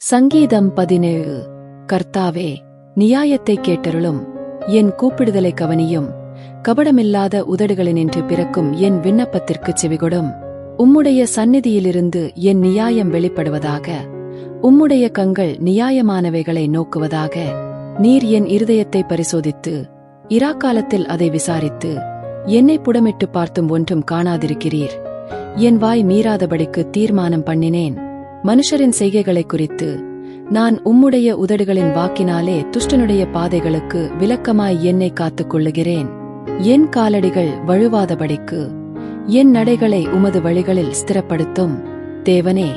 சங்கீதம் 17. கர்த்தாவே, நியாயத்தை கேட்டருளும், என் கூப்பிடுதலை கவனியும். கபடமில்லாத உதடுகளினின்று பிறக்கும் என் விண்ணப்பத்திற்குச் செவிகொடும். உம்முடைய சந்நிதியிலிருந்து என் நியாயம் வெளிப்படுவதாக. உம்முடைய கண்கள் நியாயமானவைகளை நோக்குவதாக. நீர் என் இருதயத்தை பரிசோதித்து, இராக்காலத்தில் அதை விசாரித்து, என்னை புடமிட்டு பார்த்தும் ஒன்றும் காணாதிருக்கிறீர். என் வாய் மீறாதபடிக்கு தீர்மானம் பண்ணினேன். மனுஷரின் செய்கைகளைக் குறித்து நான் உம்முடைய உதடுகளின் வாக்கினாலே துஷ்டனுடைய பாதைகளுக்கு விலக்கமாய் என்னை காத்துக் கொள்ளுகிறேன். என் காலடிகள் வழுவாதபடிக்கு என் நடைகளை உமது வழிகளில் ஸ்திரப்படுத்தும். தேவனே,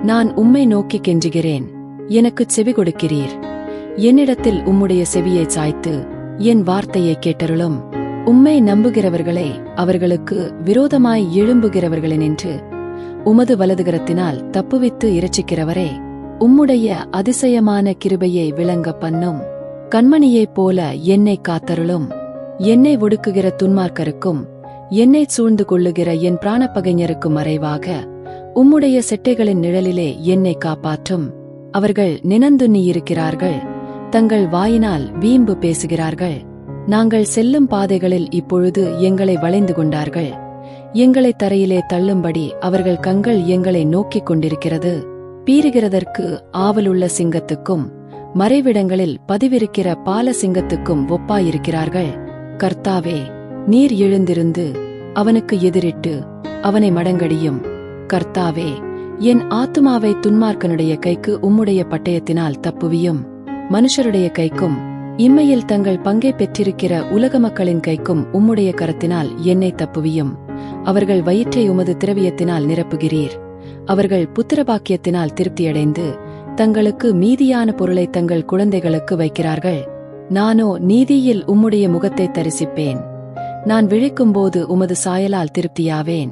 நான் உம்மை நோக்கி கெஞ்சுகிறேன், எனக்குச் செவி கொடுக்கிறீர். என்னிடத்தில் உம்முடைய செவியைச் சாய்த்து என் வார்த்தையை கேட்டருளும். உம்மை நம்புகிறவர்களை அவர்களுக்கு விரோதமாய் எழும்புகிறவர்களினின்று உமது வலதுகரத்தினால் தப்புவித்து இரட்சிக்கிறவரே, உம்முடைய அதிசயமான கிருபையை விளங்க பண்ணும். கண்மணியைப் போல என்னை காத்தருளும். என்னை ஒடுக்குகிற துன்மார்க்கருக்கும் என்னைச் சூழ்ந்து கொள்ளுகிற என் பிராணப்பகைஞருக்கும் மறைவாக உம்முடைய செட்டைகளின் நிழலிலே என்னை காப்பாற்றும். அவர்கள் நினந்துண்ணியிருக்கிறார்கள், தங்கள் வாயினால் வீம்பு பேசுகிறார்கள். நாங்கள் செல்லும் பாதைகளில் இப்பொழுது எங்களை வளைந்து கொண்டார்கள். எங்களை தரையிலே தள்ளும்படி அவர்கள் கண்கள் எங்களை நோக்கிக் கொண்டிருக்கிறது. பீறுகிறதற்கு ஆவலுள்ள சிங்கத்துக்கும் மறைவிடங்களில் பதிவிருக்கிற பால சிங்கத்துக்கும் ஒப்பாயிருக்கிறார்கள். கர்த்தாவே, நீர் எழுந்திருந்து அவனுக்கு எதிரிட்டு அவனை மடங்கடியும். கர்த்தாவே, என் ஆத்துமாவை துன்மார்க்கனுடைய கைக்கு உம்முடைய பட்டயத்தினால் தப்புவியும். மனுஷருடைய கைக்கும் இம்மையில் தங்கள் பங்கை பெற்றிருக்கிற உலக மக்களின் கைக்கும் உம்முடைய கரத்தினால் என்னை தப்புவியும். அவர்கள் வயிற்றை உமது திரவியத்தினால் நிரப்புகிறீர். அவர்கள் புத்திரபாக்கியத்தினால் திருப்தியடைந்து தங்களுக்கு மீதியான பொருளை தங்கள் குழந்தைகளுக்கு வைக்கிறார்கள். நானோ நீதியில் உம்முடைய முகத்தை தரிசிப்பேன். நான் விழிக்கும்போது உமது சாயலால் திருப்தியாவேன்.